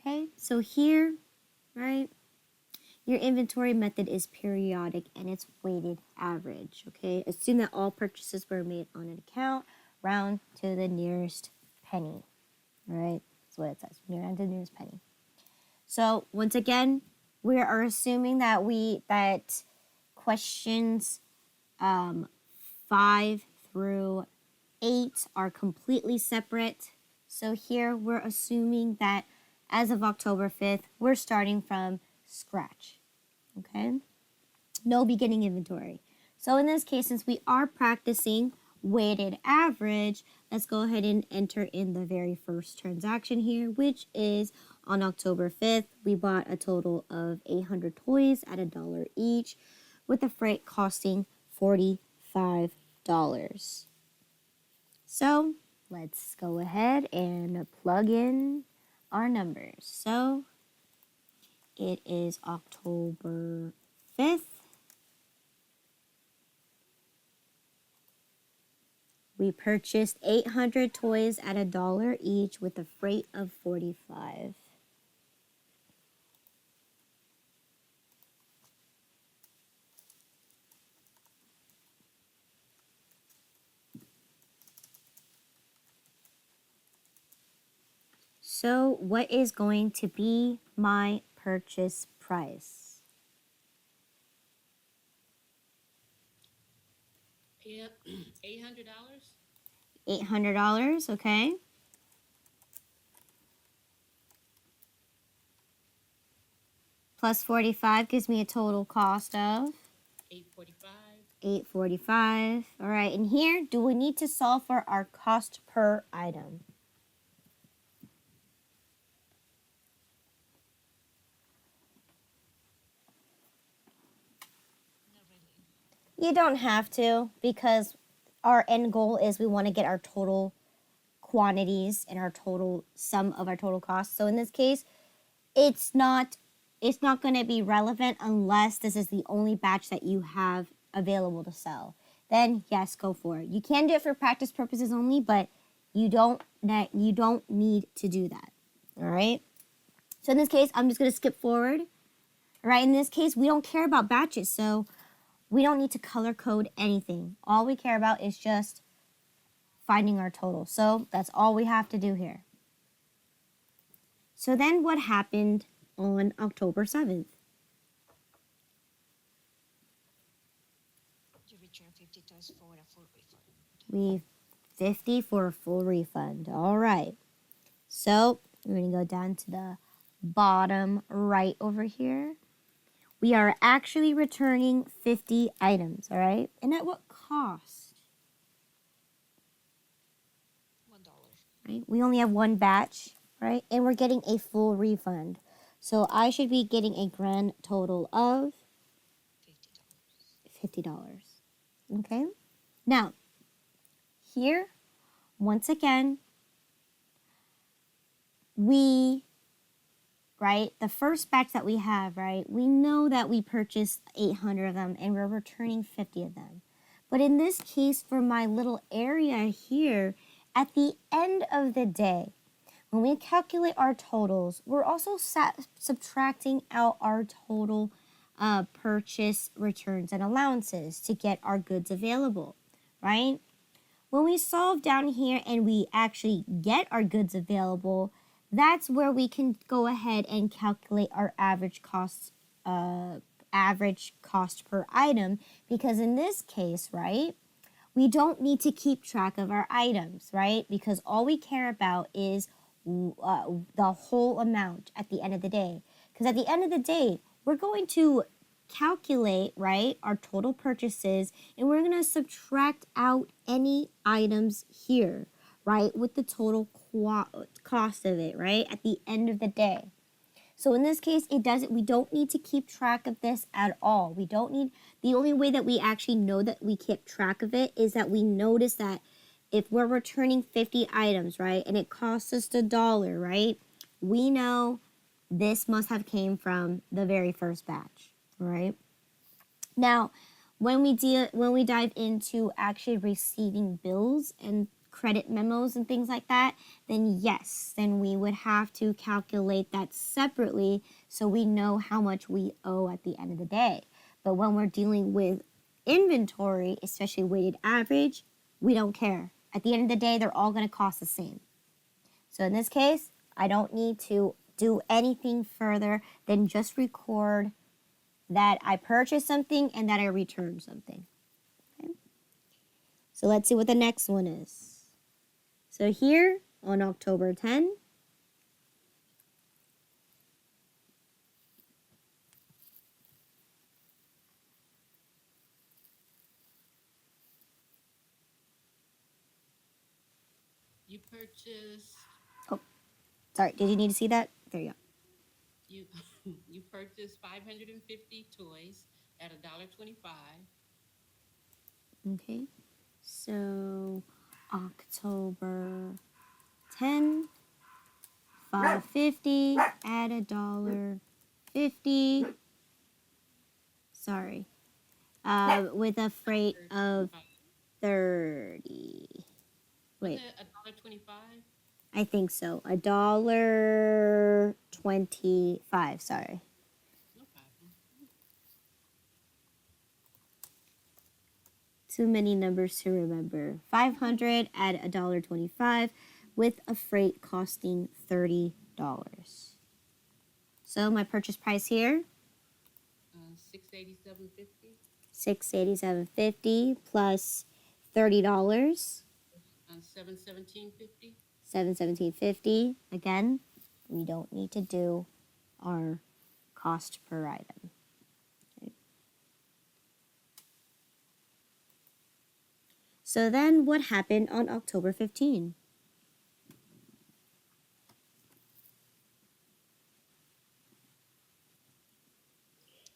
Okay, so here, right, your inventory method is periodic and it's weighted average. Okay, assume that all purchases were made on an account, round to the nearest penny. All right, that's what it says, round to the nearest penny. So once again, we are assuming that that questions 5 through 8 are completely separate. So here we're assuming that as of October 5th, we're starting from scratch. Okay? No beginning inventory. So in this case, since we are practicing weighted average, let's go ahead and enter in the very first transaction here, which is on October 5th. We bought a total of 800 toys at $1 each, with the freight costing $45. So let's go ahead and plug in our numbers. So it is October 5th. We purchased 800 toys at $1 each with a freight of $45. So what is going to be my purchase price? Yeah, $800. $800, okay? Plus 45 gives me a total cost of $845. $845. All right, and here, do we need to solve for our cost per item? Not really. You don't have to, because our end goal is we want to get our total quantities and our total sum of our total costs. So in this case, it's not going to be relevant unless this is the only batch that you have available to sell. Then yes, go for it. You can do it for practice purposes only, but you don't need to do that. All right? So in this case, I'm just going to skip forward. All right? In this case, we don't care about batches, so we don't need to color code anything. All we care about is just finding our total. So that's all we have to do here. So then what happened on October 7th? You return 50 toys for a full refund. 50 for a full refund. All right. So we're going to go down to the bottom right over here. We are actually returning 50 items, all right? And at what cost? $1. Right? We only have one batch, right? And we're getting a full refund. So I should be getting a grand total of $50. Okay? Now, here, once again, the first batch that we have, right, we know that we purchased 800 of them and we're returning 50 of them. But in this case, for my little area here, at the end of the day, when we calculate our totals, we're also subtracting out our total purchase returns and allowances to get our goods available, right? When we solve down here and we actually get our goods available, that's where we can go ahead and calculate our average cost per item, because in this case, right, we don't need to keep track of our items, right? Because all we care about is the whole amount at the end of the day. Because at the end of the day, we're going to calculate, right, our total purchases, and we're going to subtract out any items here, right, with the total cost of it, right, at the end of the day. So in this case, we don't need to keep track of this at all. The only way that we actually know that we keep track of it is that we notice that if we're returning 50 items, right, and it costs us $1, right, we know this must have came from the very first batch, right? Now, when we dive into actually receiving bills and credit memos and things like that, then yes, then we would have to calculate that separately so we know how much we owe at the end of the day. But when we're dealing with inventory, especially weighted average, we don't care. At the end of the day, they're all going to cost the same. So in this case, I don't need to do anything further than just record that I purchased something and that I returned something. Okay? So let's see what the next one is. So here on October 10, You purchased sorry, did you need to see that? There you you you purchased 550 toys at $1.25. go. Okay. So October 10, 550 at $1.50. Sorry. With a freight of 30. Wait, Wasn't it $1.25? I think so. $1.25. Sorry. No problem. Too many numbers to remember. 500 at $1.25 with a freight costing $30. So my purchase price here, $687.50. $687.50 plus $30, $717.50. $717.50. Again, we don't need to do our cost per item. Okay. So then what happened on October 15?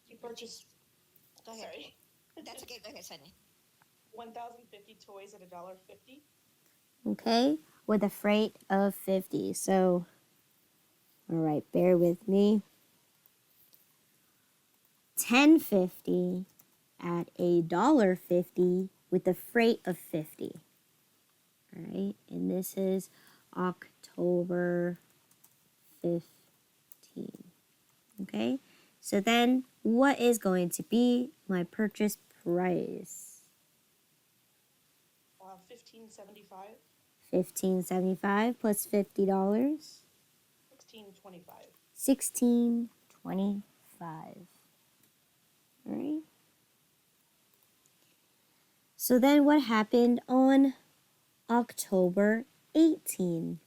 You purchased, Go ahead. sorry, That's okay. Go ahead, Sunny. 1,050 toys at $1.50. Okay, with a freight of 50. So, all right, bear with me. 1050 at $1.50 with a freight of 50. All right, and this is October 15. Okay, so then what is going to be my purchase price? $15.75. $15.75 plus $50. $16.25. $16.25. All right. So then what happened on October 18?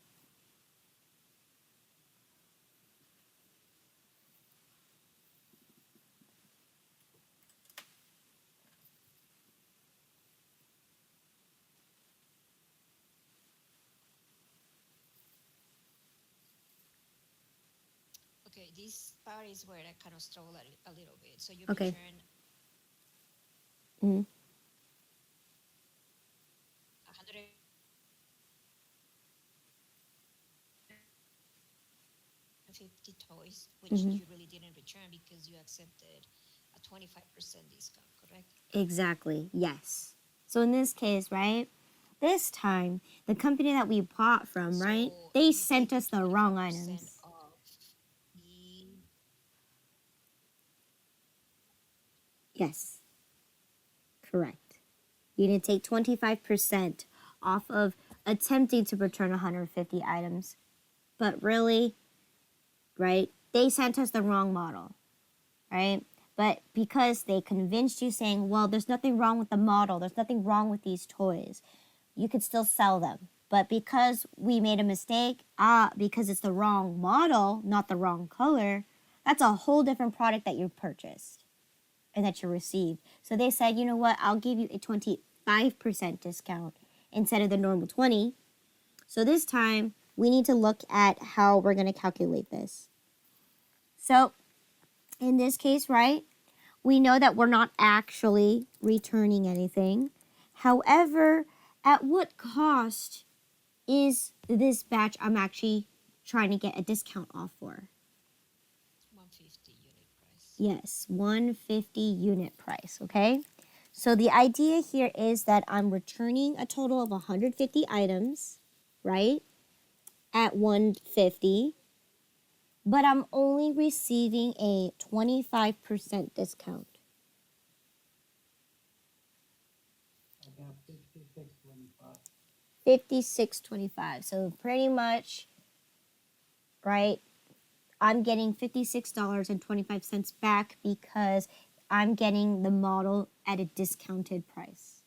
Okay, this part is where I kind of struggle a little bit. So you Okay. return Mm-hmm. 150 toys, which Mm-hmm. you really didn't return because you accepted a 25% discount, correct? Exactly. Yes. So in this case, right? This time, the company that we bought from, right? So They you sent take us the the wrong 25% items. off the Yes. Correct. You need to take 25% off of attempting to return 150 items. But really, right? They sent us the wrong model, right? But because they convinced you saying, well, there's nothing wrong with the model, there's nothing wrong with these toys, you could still sell them. But because we made a mistake, because it's the wrong model, not the wrong color, that's a whole different product that you purchased and that you received. So they said, you know what, I'll give you a 25% discount instead of the normal 20. So this time, we need to look at how we're going to calculate this. So in this case, right, we know that we're not actually returning anything. However, at what cost is this batch I'm actually trying to get a discount off for? 150 unit price. Yes, 150 unit price, okay? So the idea here is that I'm returning a total of 150 items, right? At 150, but I'm only receiving a 25% discount. I got 56.25. 56.25. So pretty much, right? I'm getting $56.25 back because I'm getting the model at a discounted price.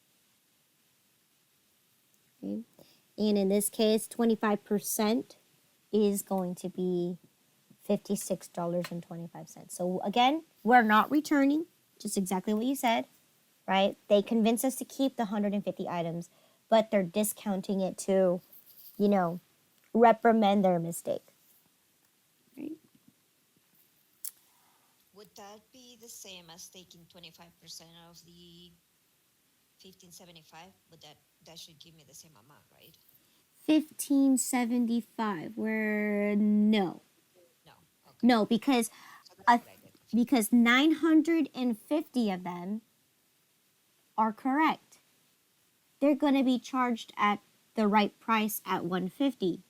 Okay? And in this case, 25% is going to be $56.25. So again, we're not returning, just exactly what you said, right? They convinced us to keep the 150 items, but they're discounting it to, you know, reprimand their mistake. Right? Would that be the same as taking 25% of the 1575? Would that should give me the same amount, right? 1575, where no. No. Okay. No, because So that's what I did. because 950 of them are correct. They're going to be charged at the right price at 150.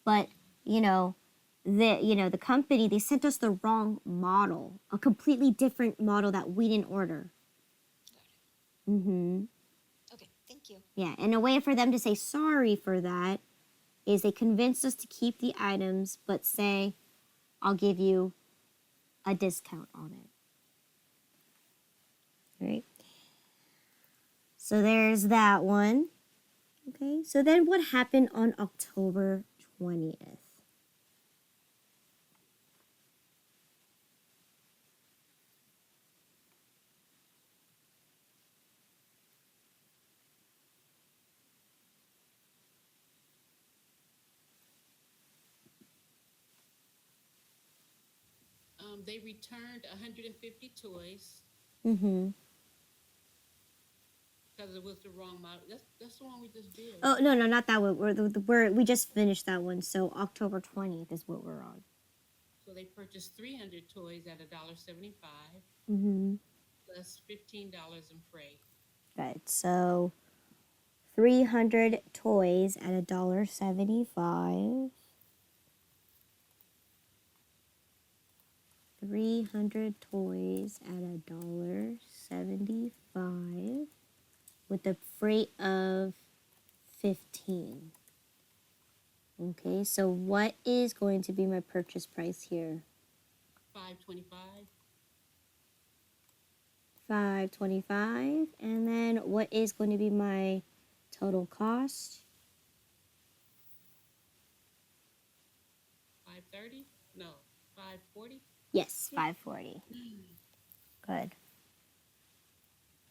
But, the company, they sent us the wrong model, a completely different model that we didn't order. Got it. Mhm. Okay. Thank you. Yeah, and a way for them to say sorry for that is they convinced us to keep the items but say I'll give you a discount on it. Right? So there's that one. Okay, so then what happened on October 20th? They returned 150 toys Mm-hmm. because it was the wrong model. That's the one we just did. Oh, no, not that one. We just finished that one, so October 20th is what we're on. So they purchased 300 toys at $1.75 Mm-hmm. plus $15 in freight. Good, so 300 toys at $1.75. 300 toys at $1.75 with a freight of 15. Okay, so what is going to be my purchase price here? $5.25. $5.25. And then what is going to be my total cost? $5.30? No, $5.40. Yes, $5.40. Good.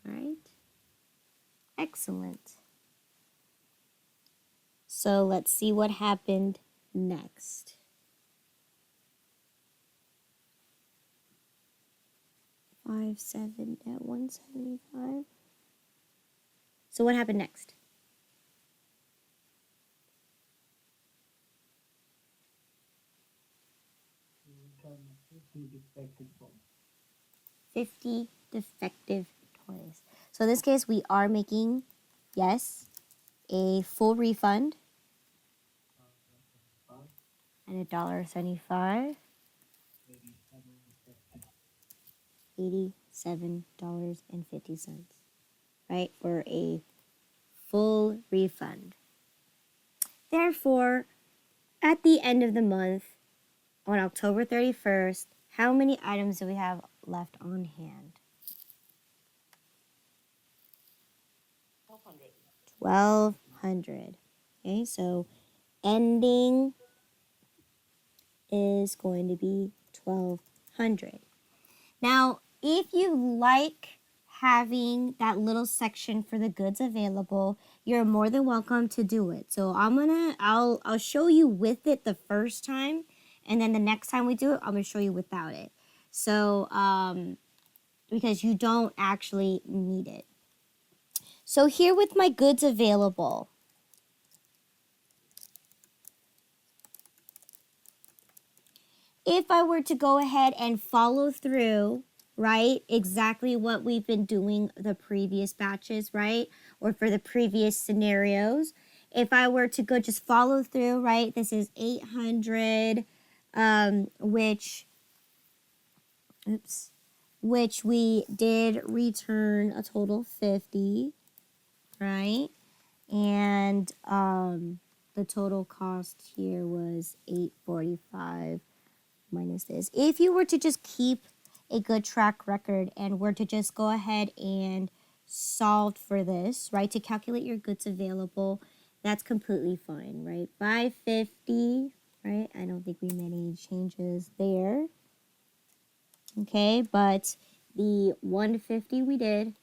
All right. Excellent. So let's see what happened next. 5.7 at 175. So what happened next? You return 50 defective toys. 50 defective toys. So in this case, we are making, yes, a full refund at $1.75. 87.50, right, for a full refund. Therefore, at the end of the month, on October 31st, how many items do we have left on hand? 1,200. 1,200. Okay, so ending is going to be 1,200. Now, if you like having that little section for the goods available, you're more than welcome to do it. So I'll show you with it the first time, and then the next time we do it, I'm gonna show you without it. So because you don't actually need it. So here with my goods available, if I were to go ahead and follow through, right? Exactly what we've been doing the previous batches, right? Or for the previous scenarios. If I were to go just follow through, right? This is 800, which we did return a total 50, right? And the total cost here was 845 minus this. If you were to just keep a good track record and were to just go ahead and solve for this, right, to calculate your goods available, that's completely fine, right? 550, right? I don't think we made any changes there. Okay, but the 150 we did,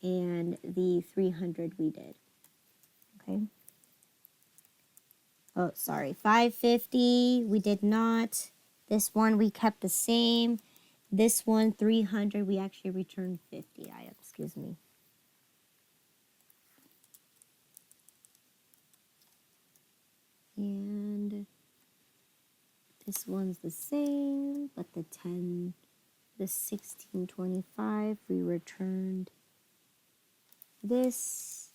and the 300 we did. Okay. Oh, sorry, 550 we did not. This one we kept the same. This one, 300, we actually returned 50. Excuse me. And this one's the same, but the 1625, we returned this.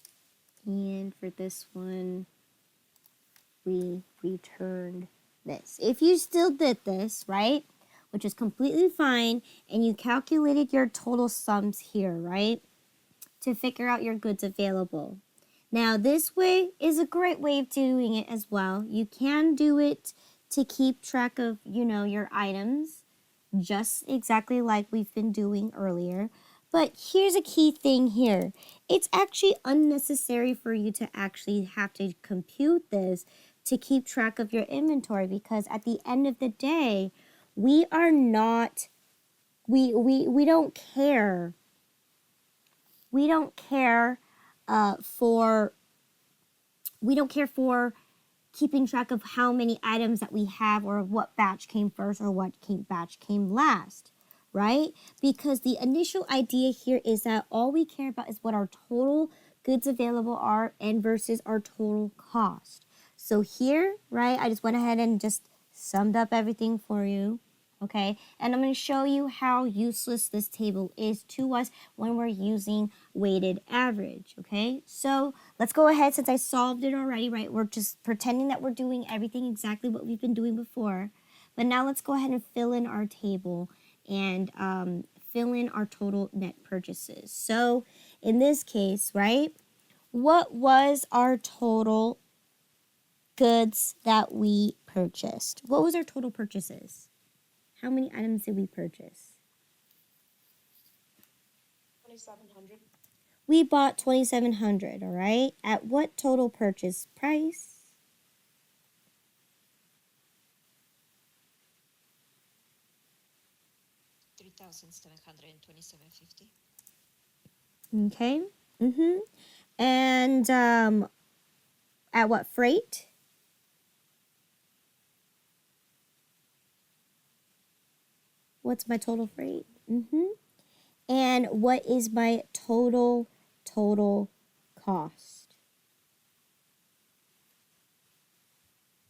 And for this one, we returned this. If you still did this, right, which is completely fine, and you calculated your total sums here, right, to figure out your goods available. Now, this way is a great way of doing it as well. You can do it to keep track of, your items, just exactly like we've been doing earlier. But here's a key thing here. It's actually unnecessary for you to actually have to compute this to keep track of your inventory, because at the end of the day, we are not, we don't care. We don't care for keeping track of how many items that we have, or what batch came first or what batch came last, right? Because the initial idea here is that all we care about is what our total goods available are and versus our total cost. So here, right, I just went ahead and just summed up everything for you. Okay, and I'm going to show you how useless this table is to us when we're using weighted average. Okay, so let's go ahead, since I solved it already, right? We're just pretending that we're doing everything exactly what we've been doing before. But now let's go ahead and fill in our table and fill in our total net purchases. So in this case, right, what was our total goods that we purchased? What was our total purchases? How many items did we purchase? 2,700. We bought 2,700, all right? At what total purchase price? $3,727.50. Okay. And at what freight? What's my total freight? And what is my total cost?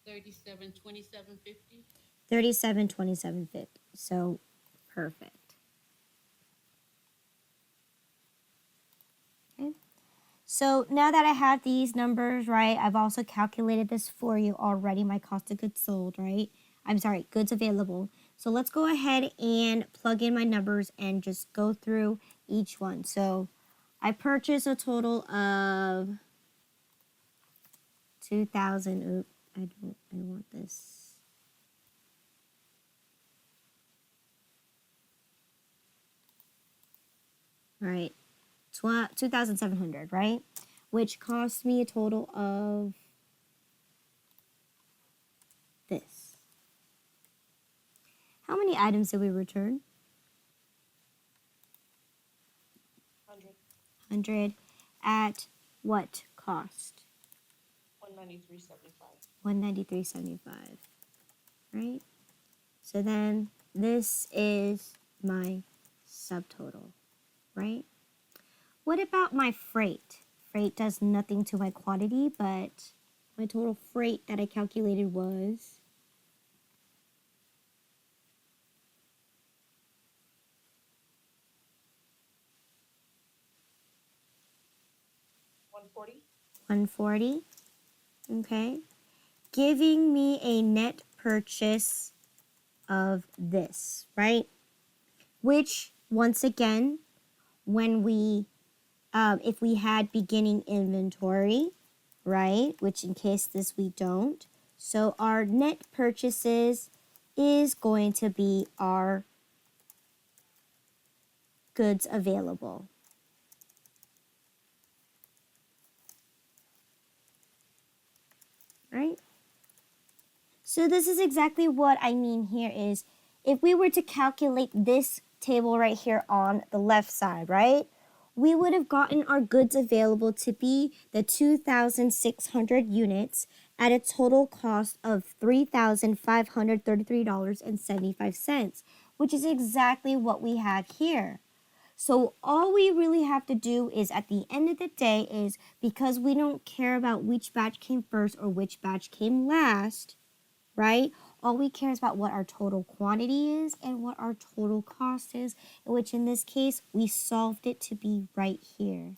$37.27.50. $37.27.50. So perfect. Okay. So now that I have these numbers, right, I've also calculated this for you already, my cost of goods sold, right? I'm sorry, goods available. So let's go ahead and plug in my numbers and just go through each one. So I purchased a total of 2,000. Oop, I want this. All right, 2,700, right? Which cost me a total of this. How many items did we return? 100. 100. At what cost? 193.75. 193.75, right? So then this is my subtotal, right? What about my freight? Freight does nothing to my quantity, but my total freight that I calculated was 140. 140. Okay. Giving me a net purchase of this, right? Which, once again, when we, if we had beginning inventory, right? Which in case this we don't. So our net purchases is going to be our goods available, right? So this is exactly what I mean here is if we were to calculate this table right here on the left side, right? We would have gotten our goods available to be the 2,600 units at a total cost of $3,533.75, which is exactly what we have here. So all we really have to do is at the end of the day is because we don't care about which batch came first or which batch came last, right? All we care is about what our total quantity is and what our total cost is, which in this case, we solved it to be right here.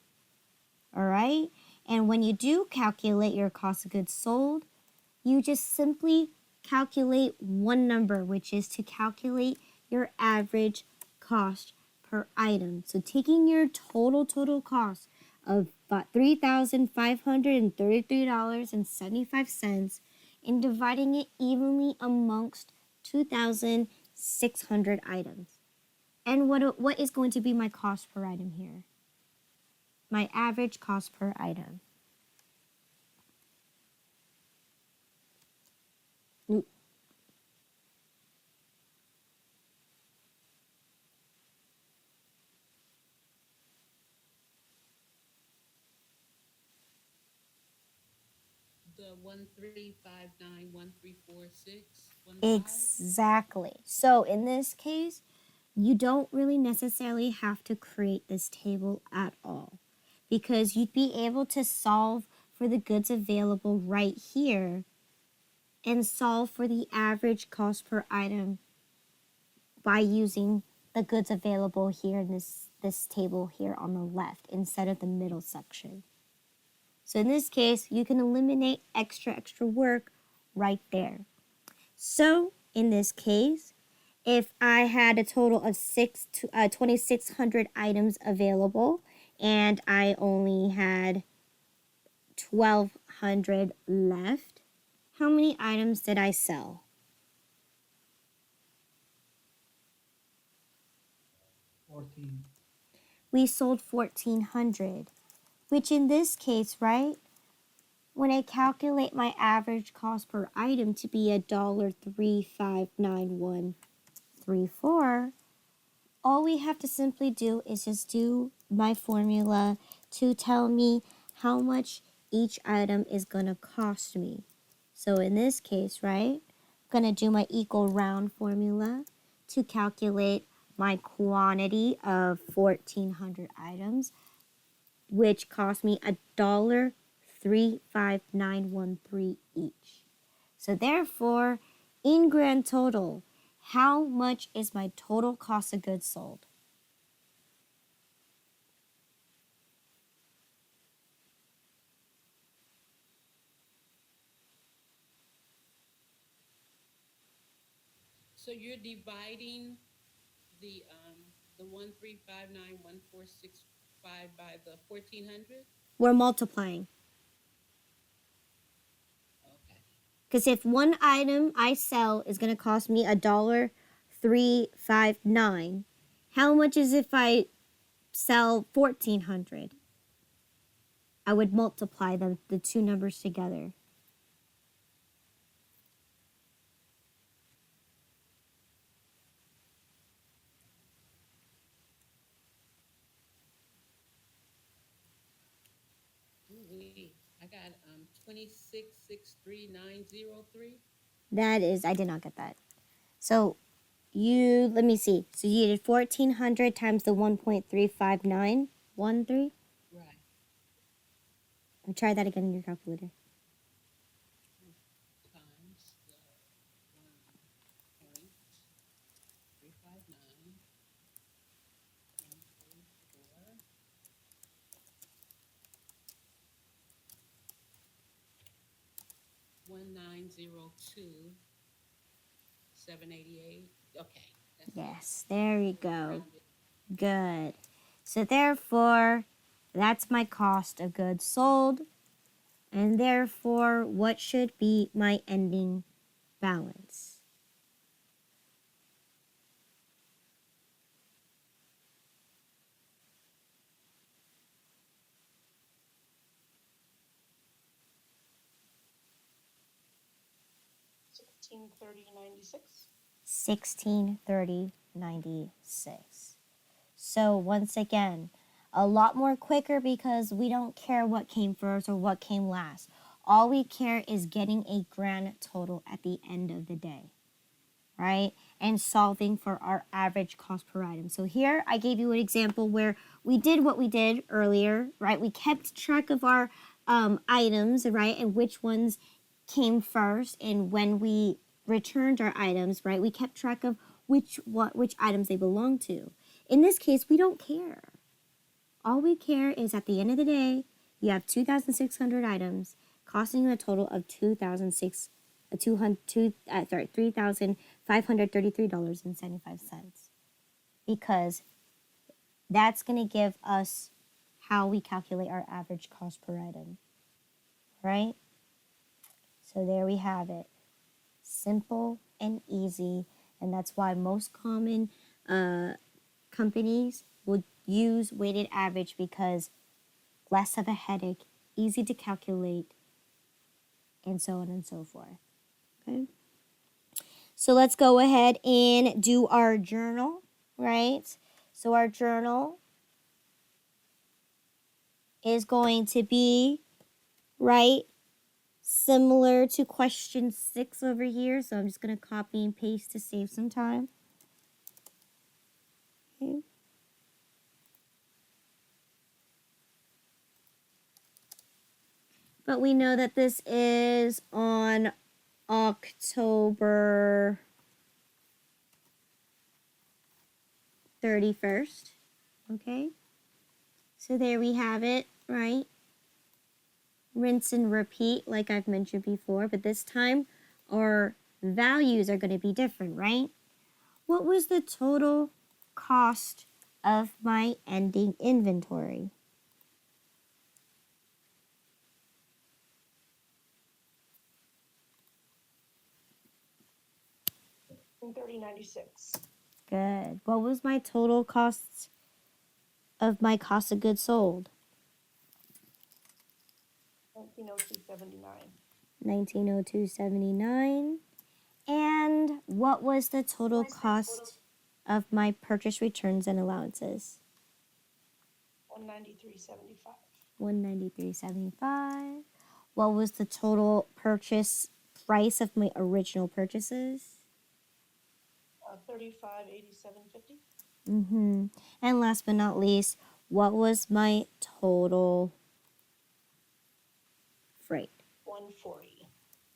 All right? And when you do calculate your cost of goods sold, you just simply calculate one number, which is to calculate your average cost per item. So taking your total cost of about $3,533.75 and dividing it evenly amongst 2,600 items. And what is going to be my cost per item here? My average cost per item. The 135913615. Exactly. So in this case, you don't really necessarily have to create this table at all because you'd be able to solve for the goods available right here and solve for the average cost per item by using the goods available here in this table here on the left instead of the middle section. So in this case, you can eliminate extra work right there. So in this case, if I had a total of 2,600 items available and I only had 1,200 left, how many items did I sell? 14. We sold 1,400, which in this case, right, when I calculate my average cost per item to be $1.359134, all we have to simply do is just do my formula to tell me how much each item is going to cost me. So in this case, right, I'm going to do my equal round formula to calculate my quantity of 1,400 items, which cost me $1.35913 each. So therefore, in grand total, how much is my total cost of goods sold? So you're dividing the 1359146 by the 1400? We're multiplying. Okay. Because if one item I sell is going to cost me $1.359, how much is if I sell 1,400? I would multiply the two numbers together. Ooh-wee. I got 2663903. That is, I did not get that. So let me see. So you did 1,400 times the 1.35913. Right. Try that again in your calculator. Times the 1.359134. $1,902,788. Okay, that's good. Yes, there you go. Rounded. Good. So therefore, that's my cost of goods sold. And therefore, what should be my ending balance? $1630.96. 1630.96. So once again, a lot more quicker because we don't care what came first or what came last. All we care is getting a grand total at the end of the day, right? And solving for our average cost per item. So here I gave you an example where we did what we did earlier, right? We kept track of our items, right? And which ones came first, and when we returned our items, right? We kept track of which items they belong to. In this case, we don't care. All we care is at the end of the day, you have 2,600 items costing you a total of $3,533.75, because that's going to give us how we calculate our average cost per item, right? So there we have it. Simple and easy, and that's why most common companies would use weighted average, because less of a headache, easy to calculate, and so on and so forth. Okay. So let's go ahead and do our journal, right? So our journal is going to be, right, similar to question 6 over here. So I'm just going to copy and paste to save some time. Okay. But we know that this is on October 31st. Okay. So there we have it, right? Rinse and repeat like I've mentioned before, but this time our values are going to be different, right? What was the total cost of my ending inventory? $30.96. Good. What was my total cost of my cost of goods sold? $1902.79. 1902.79. And what was the total cost of my purchase returns and allowances? $193.75. 193.75. What was the total purchase price of my original purchases? $35.87.50. And last but not least, what was my total freight? $140.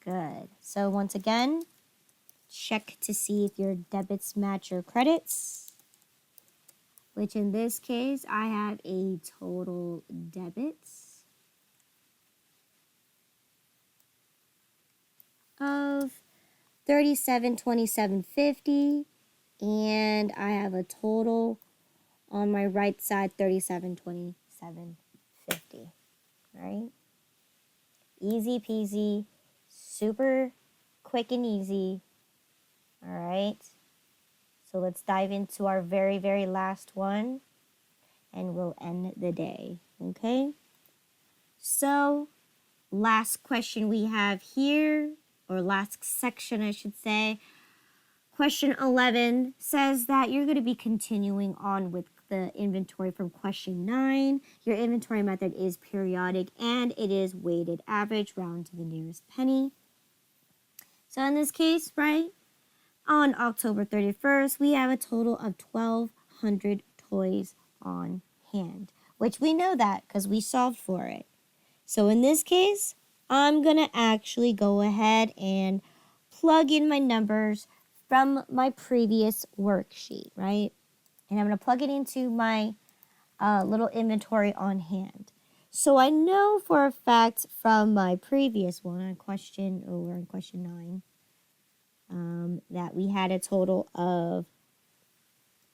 Good. So once again, check to see if your debits match your credits, which in this case, I have a total debits of $37.27.50, and I have a total on my right side $37.27.50. Right? Easy peasy, super quick and easy. All right. So let's dive into our very, very last one, and we'll end the day. Okay. So last question we have here, or last section, I should say. Question 11 says that you're going to be continuing on with the inventory from question 9. Your inventory method is periodic, and it is weighted average, round to the nearest penny. So in this case, right, on October 31st, we have a total of 1,200 toys on hand, which we know that because we solved for it. So in this case, I'm going to actually go ahead and plug in my numbers from my previous worksheet, right? And I'm going to plug it into my little inventory on hand. So I know for a fact from my previous one on question 9, that we had a total of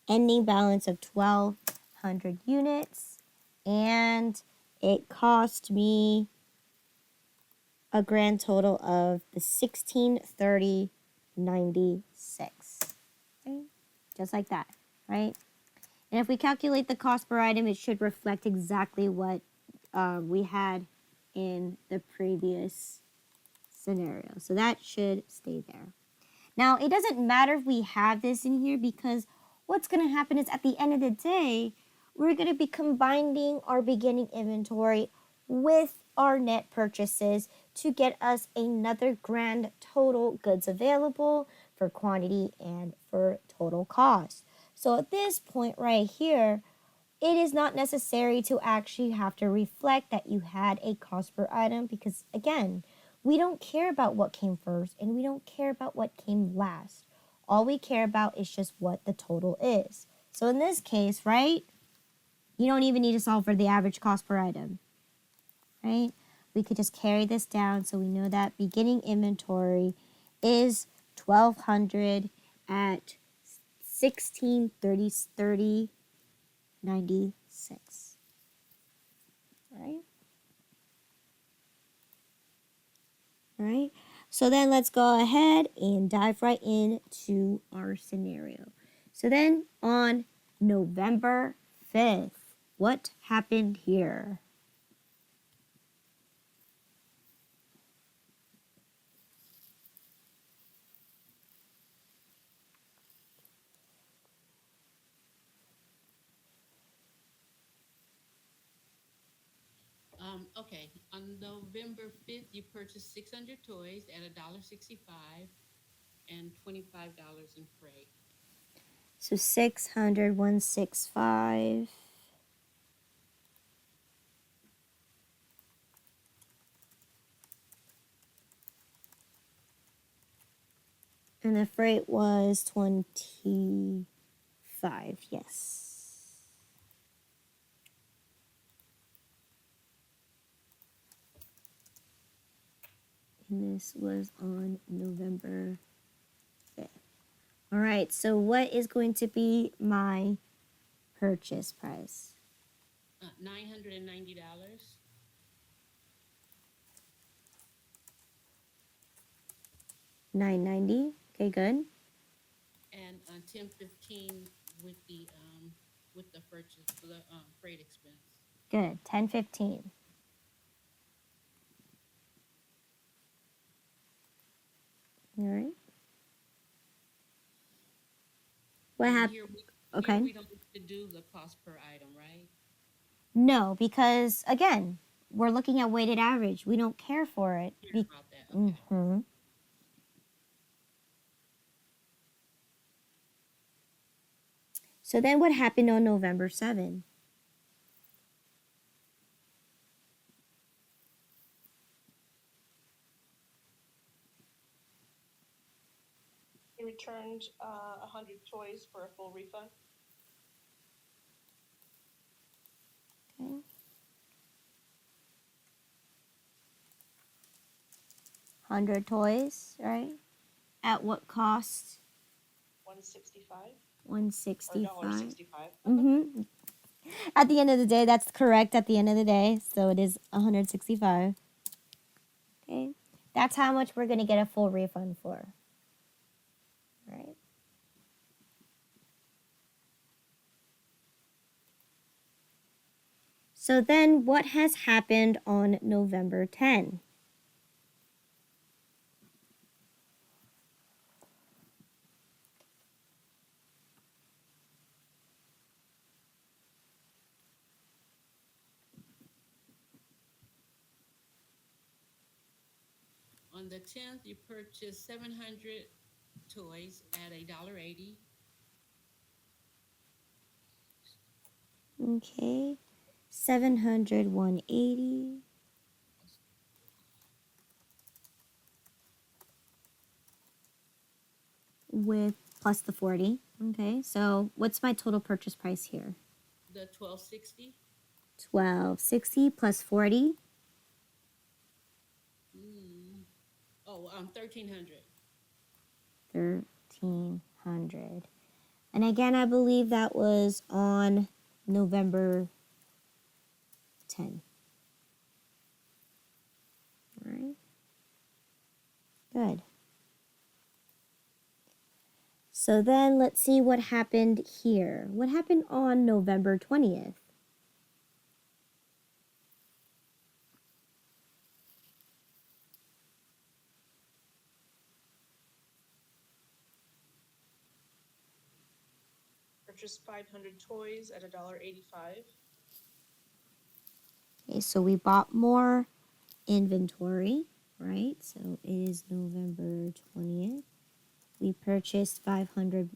ending balance of 1,200 units, and it cost me a grand total of the 1630.96. Okay? Just like that, right? And if we calculate the cost per item, it should reflect exactly what we had in the previous scenario. So that should stay there. Now, it doesn't matter if we have this in here because what's going to happen is at the end of the day, we're going to be combining our beginning inventory with our net purchases to get us another grand total goods available for quantity and for total cost. So at this point right here, it is not necessary to actually have to reflect that you had a cost per item because, again, we don't care about what came first and we don't care about what came last. All we care about is just what the total is. So in this case, right, you don't even need to solve for the average cost per item, right? We could just carry this down so we know that beginning inventory is 1,200 at 1630.96. Right? All right. So then let's go ahead and dive right into our scenario. So then on November 5th, what happened here? Okay, on November 5th, you purchased 600 toys at $1.65 and $25 in freight. So 600, 165. And the freight was 25, yes. And this was on November 5th. All right, so what is going to be my purchase price? $990. 990. Okay, good. And 1015 with the purchase for the freight expense. Good. 1015. All right. What And happened? here Okay. we don't need to do the cost per item, right? No, because again, we're looking at weighted average. We don't care for it. Care about that. Okay. Mm-hmm. So then what happened on November 7th? He returned 100 toys for a full refund. Okay. 100 toys, right? At what cost? 165 or 165. $1.65. Mm-hmm. At the end of the day, that's correct at the end of the day. So it is 165. Okay. That's how much we're going to get a full refund for. Right? So then what has happened on November 10? On the 10th, you purchased 700 toys at $1.80. Okay. 700, 180 with plus the 40. Okay. So what's my total purchase price here? The 1260. 1260 plus 40. Oh, 1,300. 1,300. And again, I believe that was on November 10. All right. Good. So then let's see what happened here. What happened on November 20th? Purchased 500 toys at $1.85. Okay, so we bought more inventory, right? So it is November 20th. We purchased 500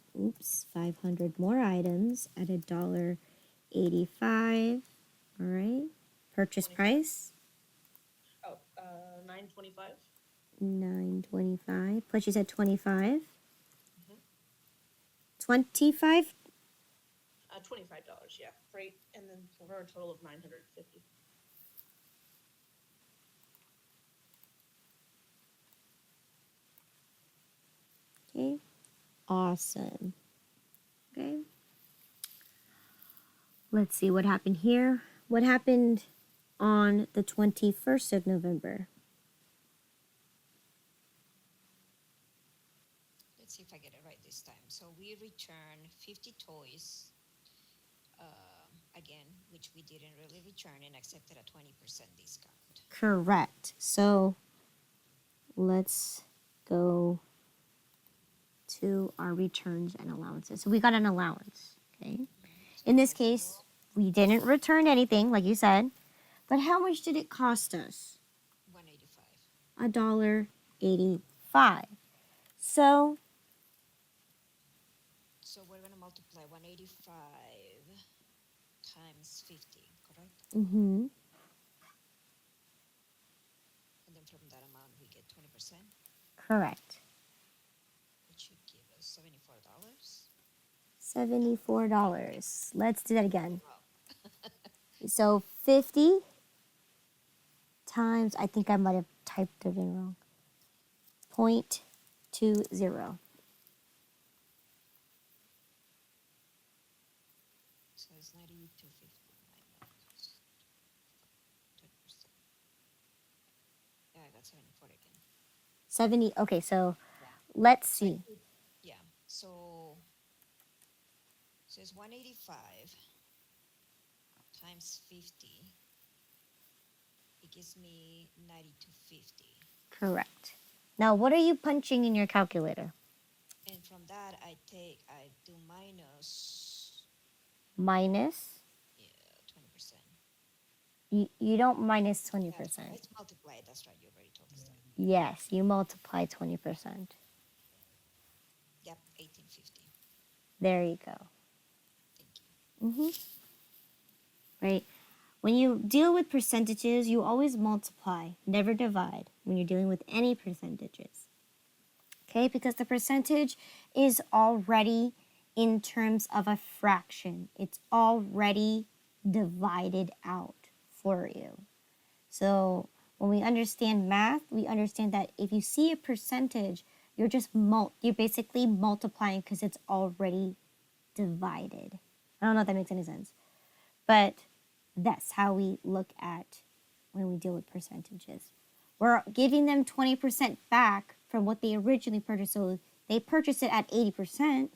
more items at $1.85. All right. Purchase 25. price Oh, $9.25. $9.25. Purchase at 25. Mhm. 25. $25, yeah. Freight, and then for a total of $950. Okay. Awesome. Okay. Let's see what happened here. What happened on the 21st of November? Let's see if I get it right this time. So we return 50 toys, again, which we didn't really return and accepted a 20% discount. Correct. So let's go to our returns and allowances. So we got an allowance. Okay. In this case, we didn't return anything, like you said. But how much did it cost us? 185. $1.85. So So we're gonna multiply 185 times 50, correct? mm-hmm, And then from that amount, we get 20%, correct. which should give us $74. $74. Let's do that again. Wow. So 50 times, I think I might have typed it in wrong. 0.20. So it's 92.50 minus 20%. Yeah, I got 74 again. 70. Okay, so Yeah. let's see. Yeah. So it's 185 times 50. It gives me 92.50. Correct. Now, what are you punching in your calculator? And from that, I do minus, Minus. yeah, 20%. You don't minus Yeah, 20%. it's multiplied. That's right. You already told us that. Yes, you multiply 20%. Yep, 18.50. There you go. Thank you. Mm-hmm. Right? When you deal with percentages, you always multiply, never divide when you're dealing with any percentages. Okay? Because the percentage is already in terms of a fraction, it's already divided out for you. So when we understand math, we understand that if you see a percentage, you're basically multiplying because it's already divided. I don't know if that makes any sense. But that's how we look at when we deal with percentages. We're giving them 20% back from what they originally purchased. So they purchased it at 80%,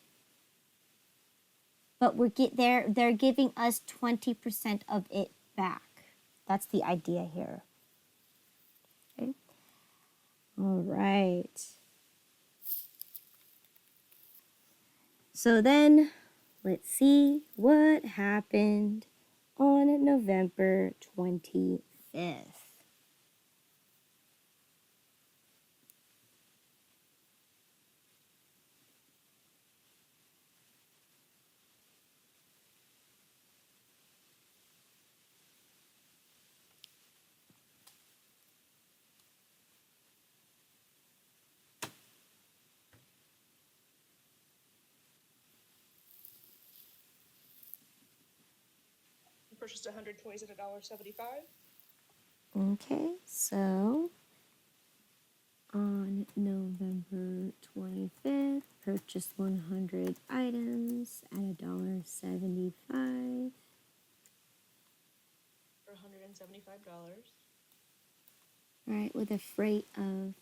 but they're giving us 20% of it back. That's the idea here. Okay. All right. So then let's see what happened on November 25th. purchased 100 toys at $1.75. Okay, so on November 25th, purchased 100 items at $1.75. For $175. Right, with a freight of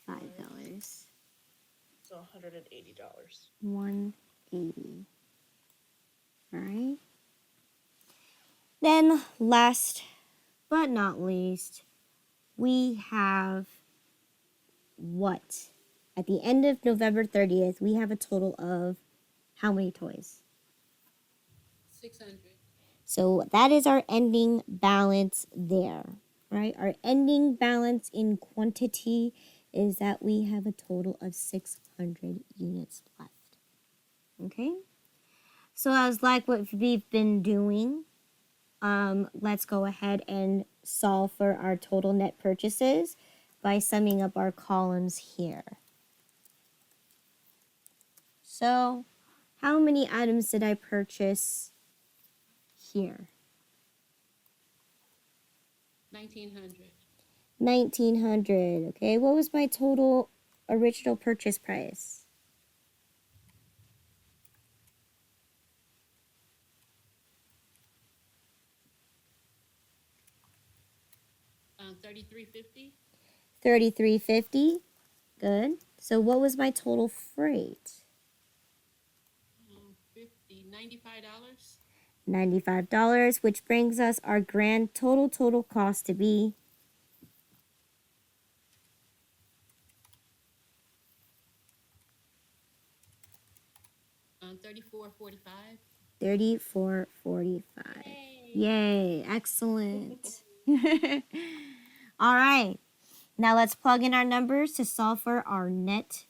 $5. So $180. 180. All right. Then last but not least, we have what? At the end of November 30th, we have a total of how many toys? 600. So that is our ending balance there, right? Our ending balance in quantity is that we have a total of 600 units left. Okay? So as like what we've been doing, let's go ahead and solve for our total net purchases by summing up our columns here. So how many items did I purchase here? 1,900. 1,900. Okay, what was my total original purchase price? $33.50. $33.50. Good. So what was my total freight? 50. $95. $95, which brings us our grand total cost to be $34.45. $34.45. Yay. Yay, excellent. All right. Now let's plug in our numbers to solve for our net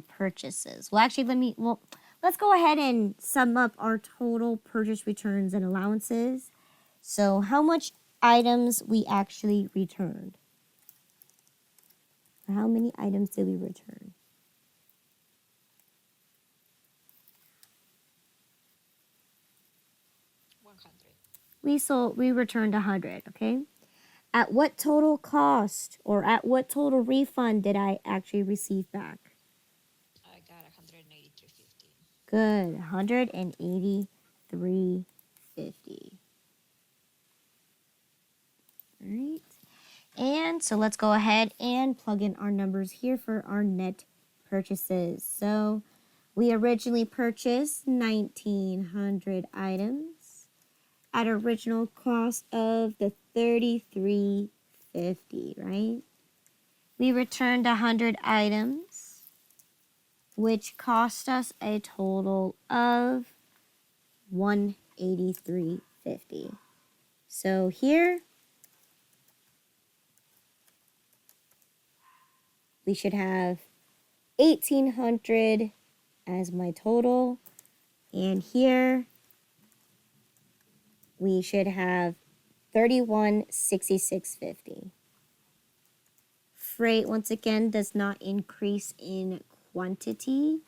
purchases. Well, actually, let's go ahead and sum up our total purchase returns and allowances. So how much items we actually returned? Or how many items did we return? We returned 100, okay? At what total cost or at what total refund did I actually receive back? I got 183.50. Good, 183.50. All right. And so let's go ahead and plug in our numbers here for our net purchases. So we originally purchased 1,900 items at original cost of the $33.50, right? We returned 100 items, which cost us a total of $183.50. So here we should have 1,800 as my total, and here we should have 3166.50. Freight once again does not increase in quantity,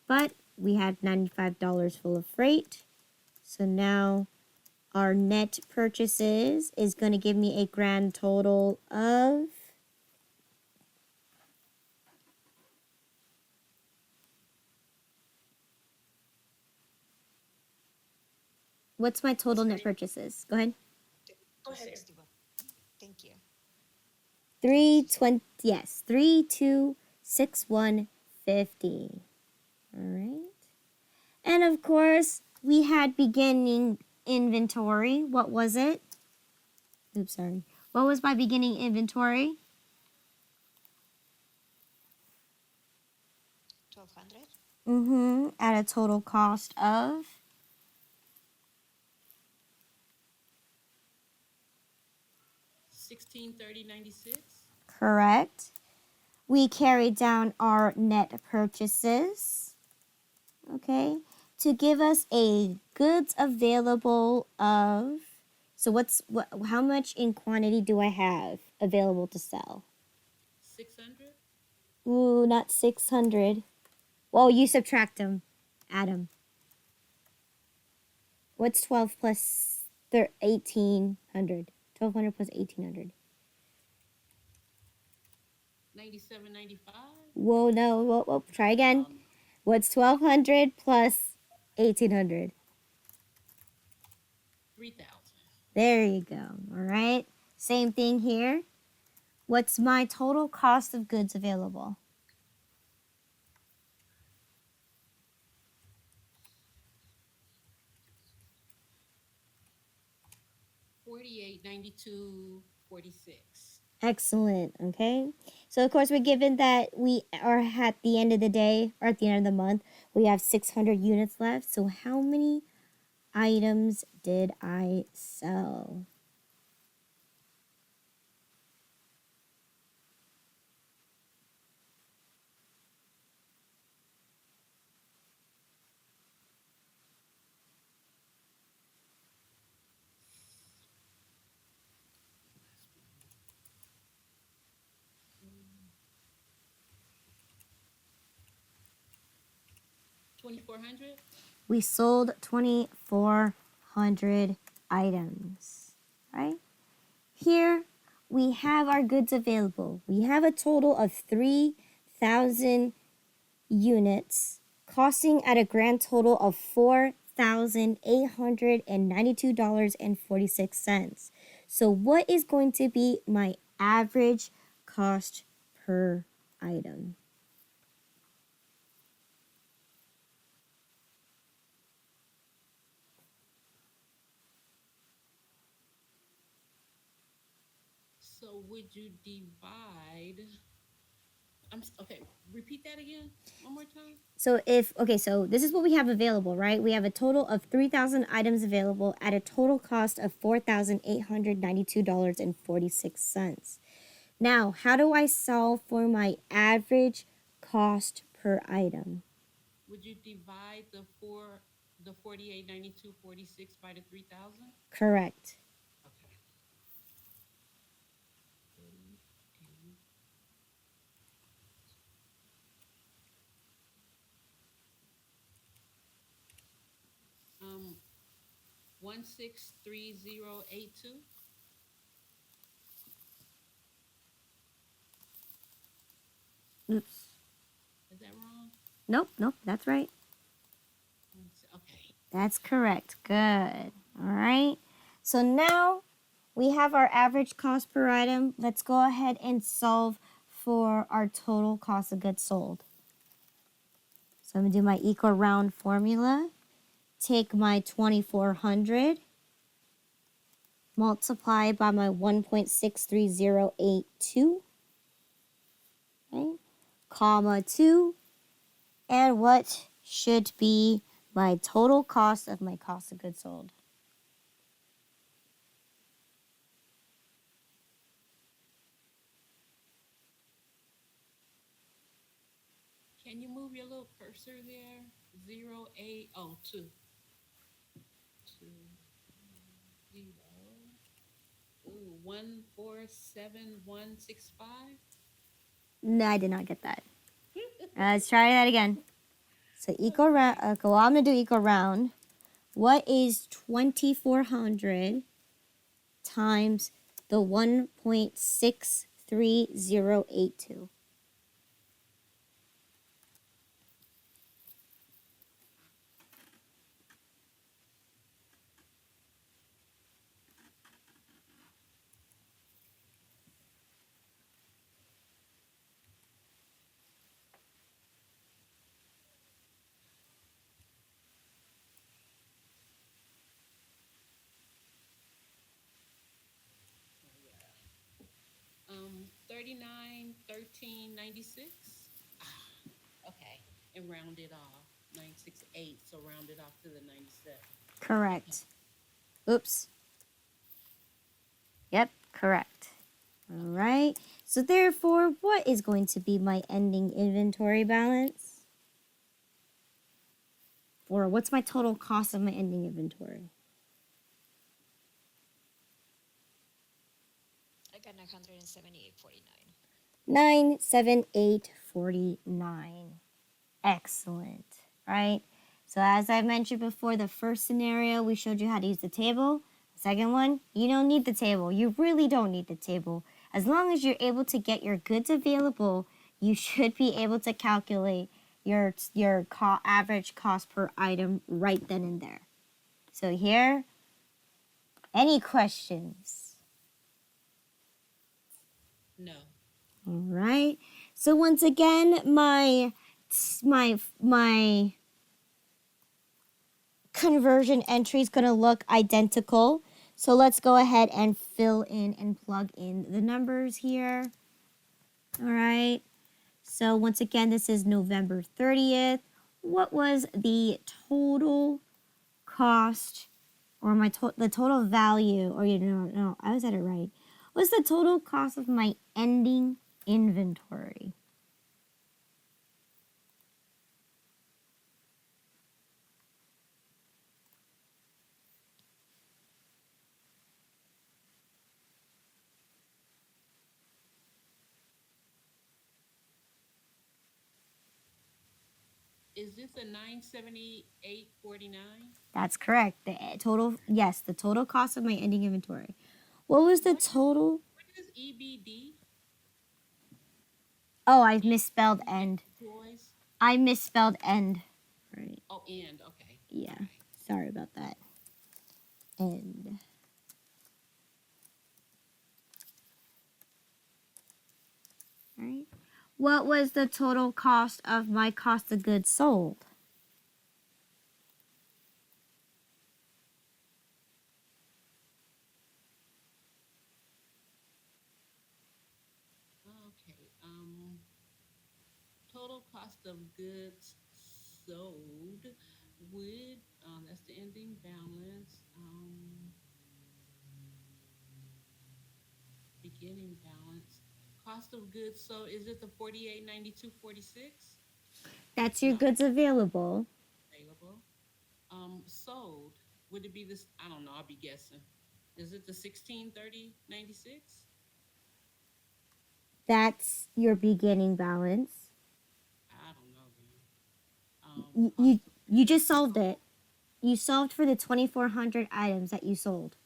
but we had $95 full of freight. So now our net purchases is going to give me a grand total of what's my total net purchases? Go ahead. Go ahead, Erin. 261. Thank you. 3261.50. All right. And of course, we had beginning inventory. What was it? Oops, sorry. What was my beginning inventory? 1,200. At a total cost of $1630.96. correct. We carried down our net purchases, okay, to give us a goods available of. So how much in quantity do I have available to sell? 600. Ooh, not 600. Well, you subtract them. Add them. What's 12 plus They're 1,800. 1,200 plus 1,800. 97.95. Whoa, no. Whoa. Try again. Um, What's 1,200 plus 1,800? 3,000. There you go. All right. Same thing here. What's my total cost of goods available? 48.92.46. Excellent. Okay. So of course we're given that we are at the end of the day or at the end of the month, we have 600 units left. So how many items did I sell? $2,400. We sold 2,400 items, right? Here we have our goods available. We have a total of 3,000 units, costing at a grand total of $4,892.46. So, what is going to be my average cost per item? So would you divide? Okay. Repeat that again. One more time. So so this is what we have available, right? We have a total of 3,000 items available at a total cost of $4,892.46. Now, how do I solve for my average cost per item? Would you divide the 48.92.46 by the 3,000? Correct. Okay. 48. Um, 163082. Oops. Is that wrong? Nope, that's right. Okay. That's correct. Good. All right. So now we have our average cost per item. Let's go ahead and solve for our total cost of goods sold. So I'm going to do my equal round formula. Take my 2,400, multiply by my 1.63082, okay, comma 2, and what should be my total cost of my cost of goods sold? Can you move your little cursor there? 0802. 20. Ooh, 147165. No, I did not get that. Let's try that again. So equal round. Okay, well, I'm gonna do equal round. What is 2,400 times the 1.63082? Um, 391396. Okay, and round it off. 968. So round it off to the 97. Correct. Oops. Yep, correct. All right. So therefore, what is going to be my ending inventory balance? Or what's my total cost of my ending inventory? I got 978.49. 978.49. Excellent. Right? So as I mentioned before, the first scenario, we showed you how to use the table. Second one, you don't need the table. You really don't need the table. As long as you're able to get your goods available, you should be able to calculate your average cost per item right then and there. So here, any questions? No. All right. So once again, my conversion entry is going to look identical. So let's go ahead and fill in and plug in the numbers here. All right. So once again, this is November 30th. What was the total cost or the total value, or no, I was at it right. What's the total cost of my ending inventory? Is this a 978.49? That's correct. The total cost of my ending inventory. What was the total? What is EBD? Oh, I misspelled end. Toys? I misspelled end. Right. Oh, end. Okay. Yeah. Sorry about that. End. All right. What was the total cost of my cost of goods sold? Okay. Total cost of goods sold would, that's the ending balance. Beginning balance. Cost of goods sold, is it the 48.92.46? That's your No. goods available. Available. Sold. Would it be this? I don't know. I'll be guessing. Is it the 1630.96? That's your beginning balance. I don't know then. You, Cost you, of you goods just solved sold. it. You solved for the 2,400 items that you sold.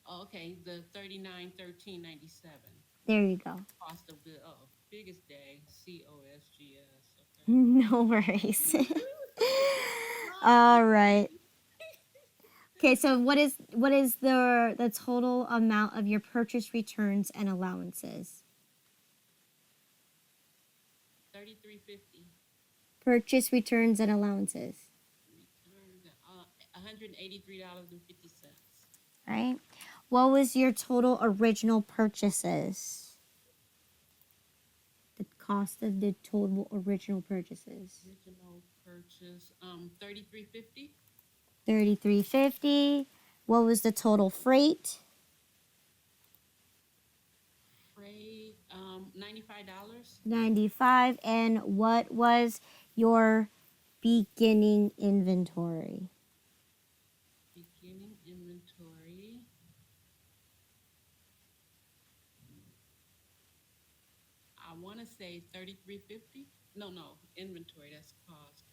Oh, okay, the 3913.97. There you go. Cost of goods. Oh, biggest day. COSGS. Okay. No worries. All right. Okay, so what is the total amount of your purchase returns and allowances? 3350. Purchase returns and allowances, Returns. $183.50. right? What was your total original purchases? The cost of the total original purchases. Original purchase. 3350. 33.50. What was the total freight? Freight. $95. 95. And what was your beginning inventory? Beginning inventory. I want to say 3350. No, inventory. That's cost.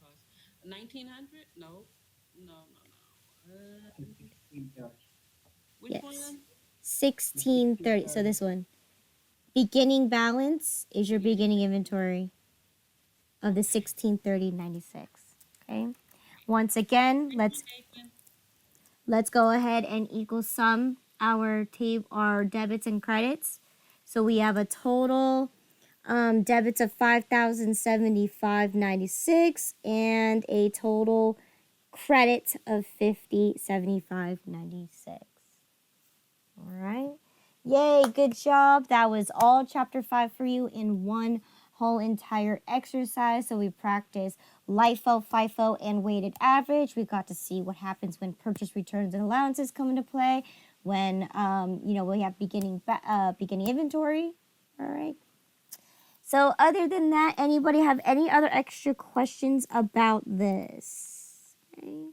1900. No, no. Which Yes. one? 1630. So this one. Beginning balance is your beginning inventory of the 1630.96. Okay. Once again, let's go ahead and equal sum our debits and credits. So we have a total debits of 5,075.96 and a total credit of 50.75.96. All right. Yay, good job. That was all chapter 5 for you in one whole entire exercise. So we practiced LIFO, FIFO, and weighted average. We got to see what happens when purchase returns and allowances come into play, when we have beginning inventory. All right. So other than that, anybody have any other extra questions about this? Okay.